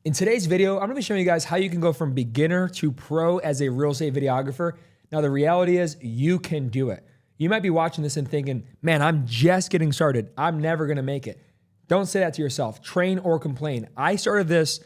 In today's video, I'm gonna be showing you guys how you can go from beginner to pro as a real estate videographer. Now, the reality is you can do it. You might be watching this and thinking, man, I'm just getting started. I'm never gonna make it. Don't say that to yourself. Train or complain. I started this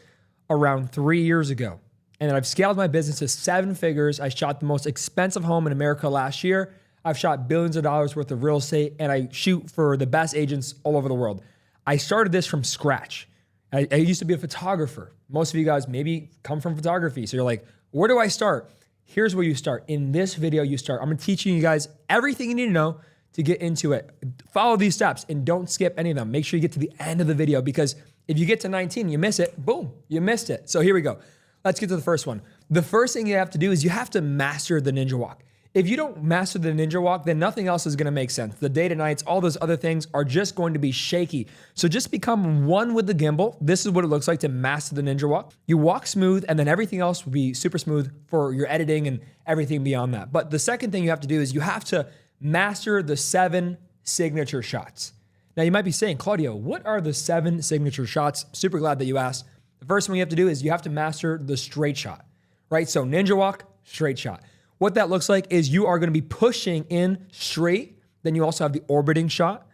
around 3 years ago, and I've scaled my business to 7 figures. I shot the most expensive home in America last year. I've shot billions of dollars worth of real estate, and I shoot for the best agents all over the world. I started this from scratch. I used to be a photographer. Most of you guys maybe come from photography. So you're like, where do I start? Here's where you start. In this video, you start. I'm gonna teaching you guys everything you need to know to get into it. Follow these steps and don't skip any of them. Make sure you get to the end of the video, because if you get to 19, you miss it, boom, you missed it. So here we go. Let's get to the first one. The first thing you have to do is you have to master the ninja walk. If you don't master the ninja walk, then nothing else is gonna make sense. The day to nights, all those other things are just going to be shaky. So just become one with the gimbal. This is what it looks like to master the ninja walk. You walk smooth, and then everything else will be super smooth for your editing and everything beyond that. But the second thing you have to do is you have to master the 7 signature shots. Now you might be saying, Claudio, what are the 7 signature shots? Super glad that you asked. The first thing you have to do is you have to master the straight shot, right? So ninja walk, straight shot. What that looks like is you are gonna be pushing in straight. Then you also have the orbiting shot,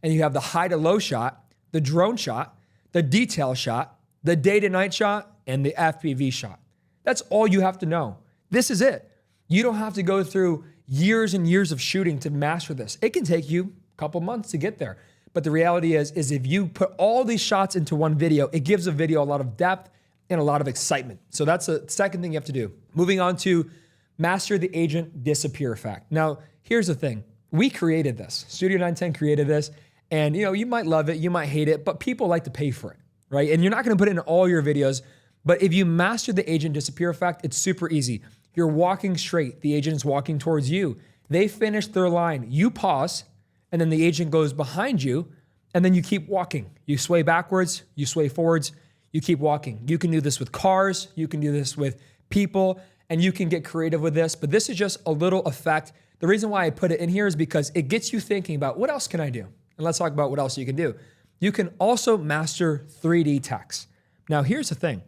and you have the high to low shot, the drone shot, the detail shot, the day to night shot, and the FPV shot. That's all you have to know. This is it. You don't have to go through years and years of shooting to master this. It can take you a couple months to get there. But the reality is if you put all these shots into one video, it gives a video a lot of depth and a lot of excitement. So that's the second thing you have to do. Moving on to master the agent disappear effect. Now, here's the thing. We created this. Studio 910 created this, and you might love it, you might hate it, but people like to pay for it, right? And you're not gonna put it in all your videos, but if you master the agent disappear effect, it's super easy. You're walking straight, the agent's walking towards you. They finish their line, you pause, and then the agent goes behind you, and then you keep walking. You sway backwards, you sway forwards, you keep walking. You can do this with cars, you can do this with people, and you can get creative with this, but this is just a little effect. The reason why I put it in here is because it gets you thinking about what else can I do? And let's talk about what else you can do. You can also master 3D text. Now, here's the thing.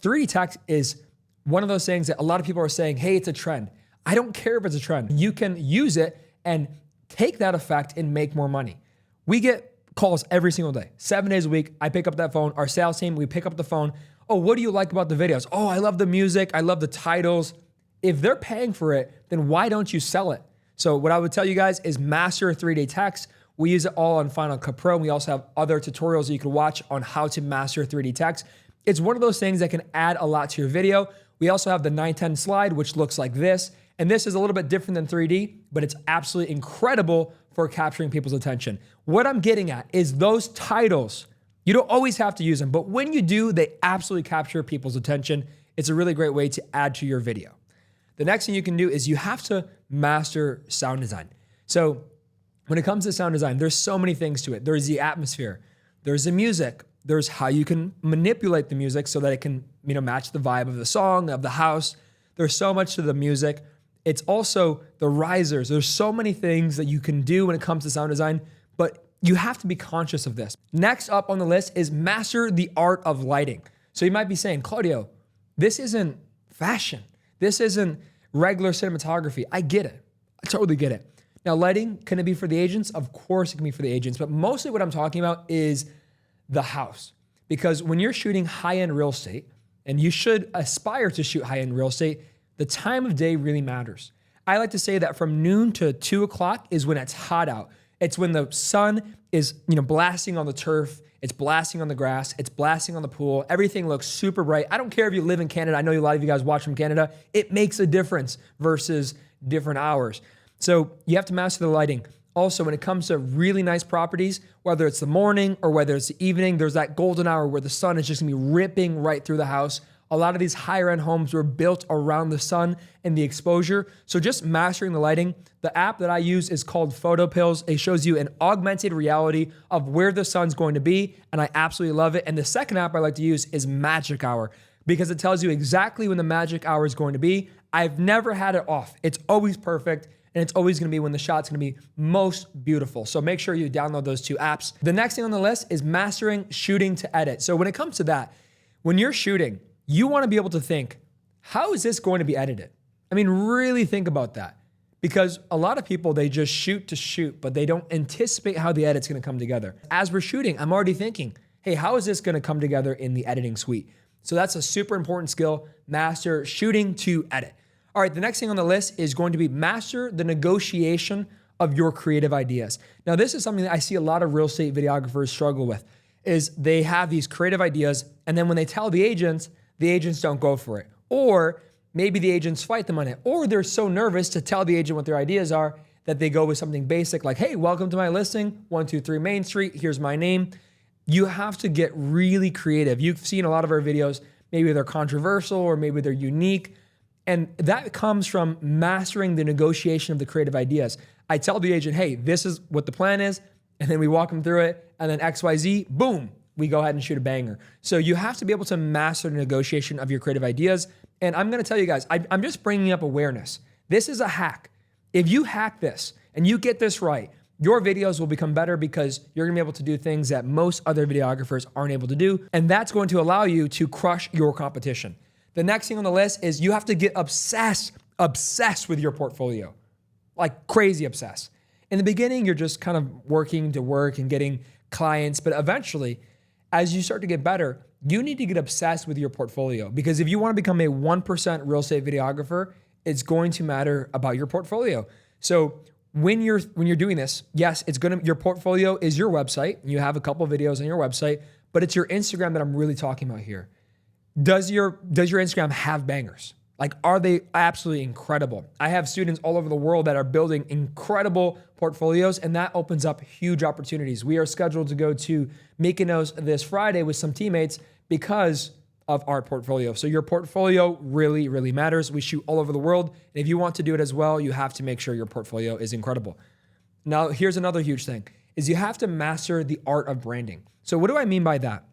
3D text is one of those things that a lot of people are saying, hey, it's a trend. I don't care if it's a trend. You can use it and take that effect and make more money. We get calls every single day, 7 days a week. I pick up that phone, our sales team, we pick up the phone. Oh, what do you like about the videos? Oh, I love the music. I love the titles. If they're paying for it, then why don't you sell it? So what I would tell you guys is master 3D text. We use it all on Final Cut Pro. We also have other tutorials that you can watch on how to master 3D text. It's one of those things that can add a lot to your video. We also have the 910 slide, which looks like this. And this is a little bit different than 3D, but it's absolutely incredible for capturing people's attention. What I'm getting at is those titles. You don't always have to use them, but when you do, they absolutely capture people's attention. It's a really great way to add to your video. The next thing you can do is you have to master sound design. So when it comes to sound design, there's so many things to it. There's the atmosphere, there's the music, there's how you can manipulate the music so that it can match the vibe of the song, of the house. There's so much to the music. It's also the risers. There's so many things that you can do when it comes to sound design, but you have to be conscious of this. Next up on the list is master the art of lighting. So you might be saying, Claudio, this isn't fashion. This isn't regular cinematography. I get it. I totally get it. Now, lighting, can it be for the agents? Of course it can be for the agents, but mostly what I'm talking about is the house. Because when you're shooting high-end real estate, and you should aspire to shoot high-end real estate, the time of day really matters. I like to say that from noon to 2 o'clock is when it's hot out. It's when the sun is, blasting on the turf, it's blasting on the grass, it's blasting on the pool. Everything looks super bright. I don't care if you live in Canada. I know a lot of you guys watch from Canada. It makes a difference versus different hours. So you have to master the lighting. Also, when it comes to really nice properties, whether it's the morning or whether it's the evening, there's that golden hour where the sun is just gonna be ripping right through the house. A lot of these higher end homes were built around the sun and the exposure. So just mastering the lighting. The app that I use is called Photo Pills. It shows you an augmented reality of where the sun's going to be, and I absolutely love it. And the second app I like to use is Magic Hour, because it tells you exactly when the magic hour is going to be. I've never had it off. It's always perfect, and it's always gonna be when the shot's gonna be most beautiful. So make sure you download those 2 apps. The next thing on the list is mastering shooting to edit. So when it comes to that, When you're shooting, you want to be able to think, how is this going to be edited? I mean, really think about that. Because a lot of people, they just shoot to shoot, but they don't anticipate how the edit's gonna come together. As we're shooting, I'm already thinking, hey, how is this gonna come together in the editing suite? So that's a super important skill, master shooting to edit. All right, the next thing on the list is going to be master the negotiation of your creative ideas. Now, this is something that I see a lot of real estate videographers struggle with, is they have these creative ideas, and then when they tell the agents don't go for it. Or maybe the agents fight them on it, or they're so nervous to tell the agent what their ideas are that they go with something basic like, hey, welcome to my listing, 123 Main Street, here's my name. You have to get really creative. You've seen a lot of our videos, maybe they're controversial or maybe they're unique. And that comes from mastering the negotiation of the creative ideas. I tell the agent, hey, this is what the plan is, and then we walk them through it, and then XYZ, boom, we go ahead and shoot a banger. So you have to be able to master the negotiation of your creative ideas. And I'm gonna tell you guys, I'm just bringing up awareness. This is a hack. If you hack this and you get this right, your videos will become better because you're gonna be able to do things that most other videographers aren't able to do. And that's going to allow you to crush your competition. The next thing on the list is you have to get obsessed with your portfolio, like crazy obsessed. In the beginning, you're just kind of working to work and getting clients, but eventually, as you start to get better, you need to get obsessed with your portfolio, because if you want to become a 1% real estate videographer, it's going to matter about your portfolio. So when you're doing this, yes, your portfolio is your website. You have a couple videos on your website, but it's your Instagram that I'm really talking about here. Does your Instagram have bangers? Like, are they absolutely incredible? I have students all over the world that are building incredible portfolios, and that opens up huge opportunities. We are scheduled to go to Mykonos this Friday with some teammates because of our portfolio. So your portfolio really, really matters. We shoot all over the world. And if you want to do it as well, you have to make sure your portfolio is incredible. Now, here's another huge thing, is you have to master the art of branding. So what do I mean by that?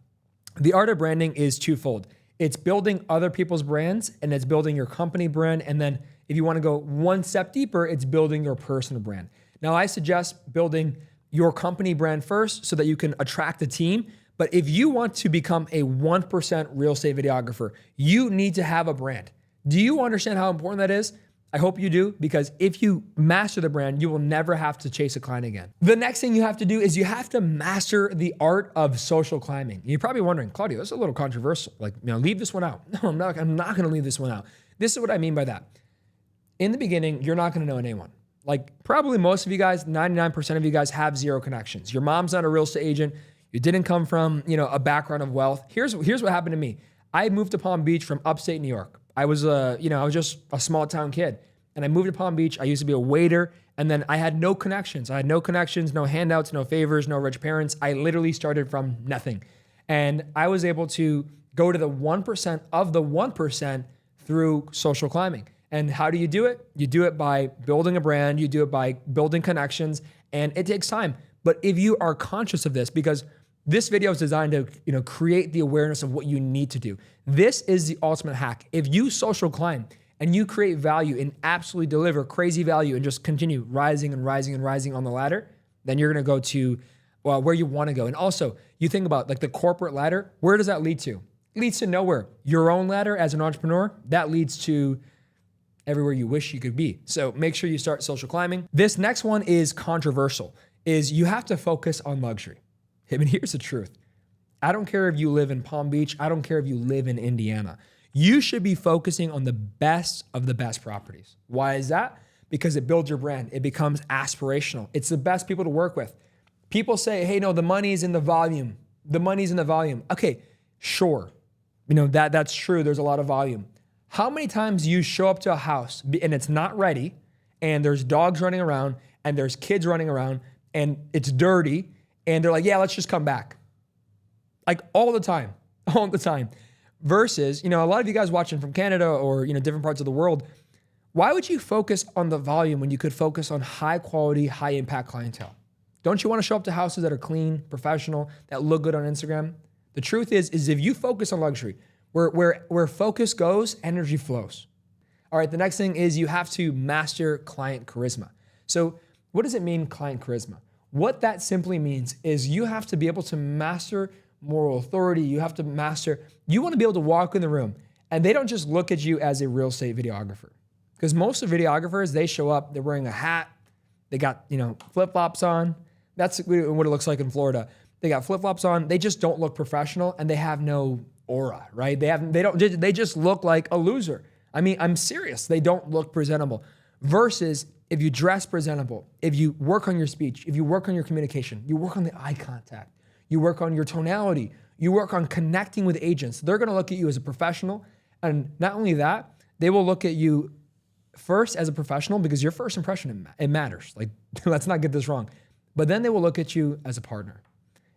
The art of branding is twofold. It's building other people's brands, and it's building your company brand. And then if you want to go one step deeper, it's building your personal brand. Now, I suggest building your company brand first so that you can attract a team. But if you want to become a 1% real estate videographer, you need to have a brand. Do you understand how important that is? I hope you do, because if you master the brand, you will never have to chase a client again. The next thing you have to do is you have to master the art of social climbing. You're probably wondering, Claudio, that's a little controversial. Like, leave this one out. No, I'm not gonna leave this one out. This is what I mean by that. In the beginning, you're not gonna know anyone. Like, probably most of you guys, 99% of you guys have zero connections. Your mom's not a real estate agent. You didn't come from, a background of wealth. Here's what happened to me. I moved to Palm Beach from upstate New York. I was just a small town kid, and I moved to Palm Beach. I used to be a waiter, and then I had no connections. No handouts, no favors, no rich parents. I literally started from nothing. And I was able to go to the 1% of the 1% through social climbing. And how do you do it? You do it by building a brand. You do it by building connections, and it takes time. But if you are conscious of this, because this video is designed to, create the awareness of what you need to do. This is the ultimate hack. If you social climb and you create value and absolutely deliver crazy value and just continue rising and rising and rising on the ladder, then you're gonna go to where you wanna go. And also, you think about like the corporate ladder, where does that lead to? It leads to nowhere. Your own ladder as an entrepreneur, that leads to everywhere you wish you could be. So make sure you start social climbing. This next one is controversial, is you have to focus on luxury. I mean, here's the truth. I don't care if you live in Palm Beach. I don't care if you live in Indiana. You should be focusing on the best of the best properties. Why is that? Because it builds your brand. It becomes aspirational. It's the best people to work with. People say, hey, no, the money's in the volume. The money's in the volume. Okay, sure. That's true. There's a lot of volume. How many times you show up to a house and it's not ready, and there's dogs running around, and there's kids running around, and it's dirty, and they're like, yeah, let's just come back. Like all the time. Versus, a lot of you guys watching from Canada or, different parts of the world, why would you focus on the volume when you could focus on high quality, high impact clientele? Don't you want to show up to houses that are clean, professional, that look good on Instagram? The truth is if you focus on luxury, where focus goes, energy flows. All right, the next thing is you have to master client charisma. So what does it mean, client charisma? What that simply means is you have to be able to master moral authority. You have to master. You want to be able to walk in the room and they don't just look at you as a real estate videographer. Because most of videographers, they show up, they're wearing a hat, they got, flip-flops on. That's what it looks like in Florida. They got flip-flops on. They just don't look professional and they have no aura, right? They just look like a loser. I mean, I'm serious. They don't look presentable. Versus if you dress presentable, if you work on your speech, if you work on your communication, you work on the eye contact, you work on your tonality, you work on connecting with agents, they're gonna look at you as a professional. And not only that, they will look at you first as a professional because your first impression, it matters. Like, let's not get this wrong. But then they will look at you as a partner.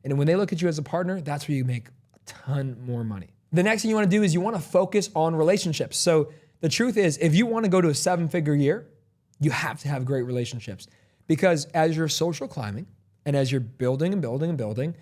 And when they look at you as a partner, that's where you make a ton more money. The next thing you wanna do is you wanna focus on relationships. So the truth is, if you wanna go to a 7-figure year, you have to have great relationships. Because as you're social climbing and as you're building and building and building,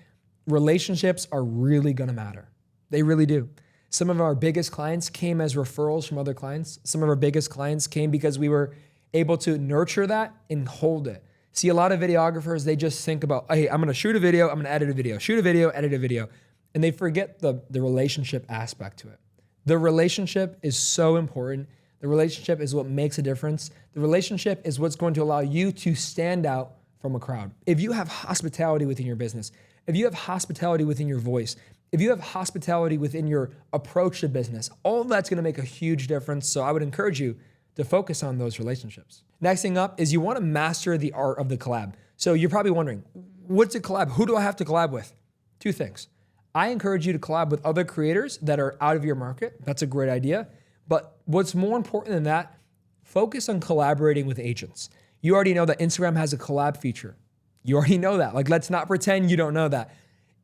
relationships are really gonna matter. They really do. Some of our biggest clients came as referrals from other clients. Some of our biggest clients came because we were able to nurture that and hold it. See, a lot of videographers, they just think about, hey, I'm gonna shoot a video, I'm gonna edit a video, shoot a video, edit a video. And they forget the relationship aspect to it. The relationship is so important. The relationship is what makes a difference. The relationship is what's going to allow you to stand out from a crowd. If you have hospitality within your business, if you have hospitality within your voice, if you have hospitality within your approach to business, all of that's gonna make a huge difference. So I would encourage you to focus on those relationships. Next thing up is you wanna master the art of the collab. So you're probably wondering, what's a collab? Who do I have to collab with? 2 things. I encourage you to collab with other creators that are out of your market. That's a great idea. But what's more important than that, focus on collaborating with agents. You already know that Instagram has a collab feature. You already know that. Like, let's not pretend you don't know that.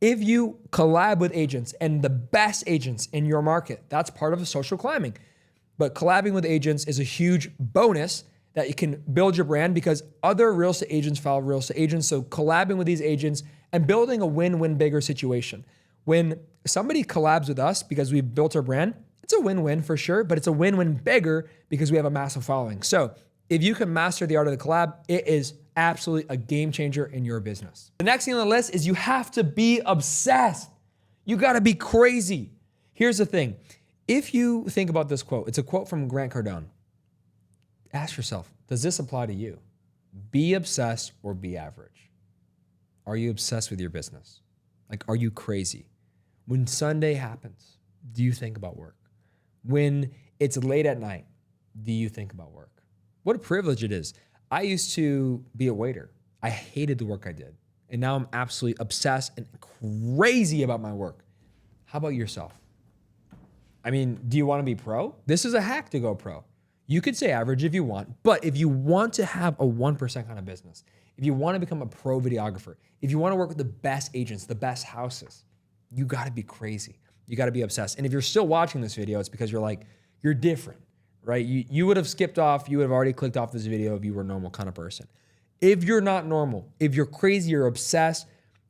If you collab with agents and the best agents in your market, that's part of social climbing. But collabing with agents is a huge bonus that you can build your brand because other real estate agents follow real estate agents. So collabing with these agents and building a win-win bigger situation. When somebody collabs with us because we've built our brand, it's a win-win for sure, but it's a win-win bigger because we have a massive following. So if you can master the art of the collab, it is absolutely a game changer in your business. The next thing on the list is you have to be obsessed. You gotta be crazy. Here's the thing. If you think about this quote, it's a quote from Grant Cardone. Ask yourself, does this apply to you? Be obsessed or be average. Are you obsessed with your business? Like, are you crazy? When Sunday happens, do you think about work? When it's late at night, do you think about work? What a privilege it is. I used to be a waiter. I hated the work I did. And now I'm absolutely obsessed and crazy about my work. How about yourself? I mean, do you want to be pro? This is a hack to go pro. You could say average if you want, but if you want to have a 1% kind of business, if you want to become a pro videographer, if you want to work with the best agents, the best houses, you got to be crazy. You got to be obsessed. And if you're still watching this video, it's because you're different, right? You would have skipped off, you would have already clicked off this video if you were a normal kind of person. If you're not normal, if you're crazy, you're obsessed,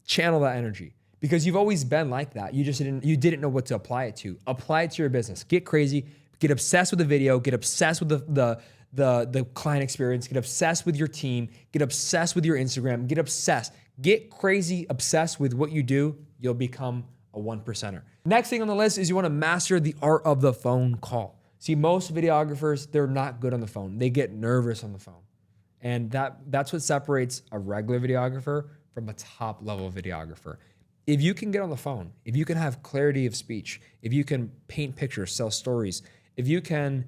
channel that energy because you've always been like that. You didn't know what to apply it to. Apply it to your business. Get crazy, get obsessed with the video, get obsessed with the client experience, get obsessed with your team, get obsessed with your Instagram, get obsessed. Get crazy, obsessed with what you do, you'll become a 1%er. Next thing on the list is you wanna master the art of the phone call. See, most videographers, they're not good on the phone. They get nervous on the phone. And that's what separates a regular videographer from a top level videographer. If you can get on the phone, if you can have clarity of speech, if you can paint pictures, sell stories, if you can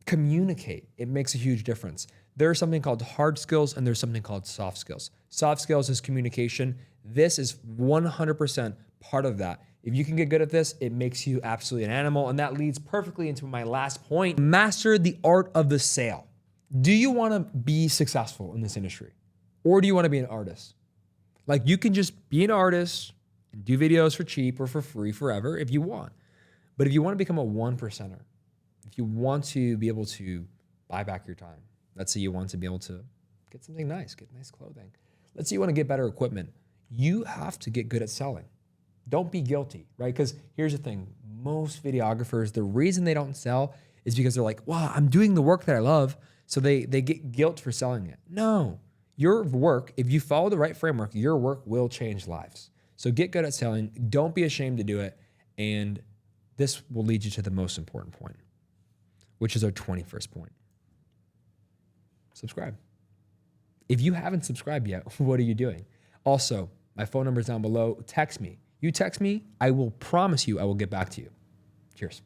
communicate, it makes a huge difference. There's something called hard skills and there's something called soft skills. Soft skills is communication. This is 100% part of that. If you can get good at this, it makes you absolutely an animal. And that leads perfectly into my last point. Master the art of the sale. Do you want to be successful in this industry? Or do you want to be an artist? Like, you can just be an artist and do videos for cheap or for free forever if you want. But if you want to become a 1%er, if you want to be able to buy back your time, let's say you want to be able to get something nice, get nice clothing. Let's say you want to get better equipment. You have to get good at selling. Don't be guilty, right? Because here's the thing. Most videographers, the reason they don't sell is because they're like, wow, I'm doing the work that I love. So they get guilt for selling it. No, your work, if you follow the right framework, your work will change lives. So get good at selling. Don't be ashamed to do it. And this will lead you to the most important point, which is our 21st point. Subscribe. If you haven't subscribed yet, what are you doing? Also, my phone number is down below. Text me. You text me, I will promise you I will get back to you. Cheers.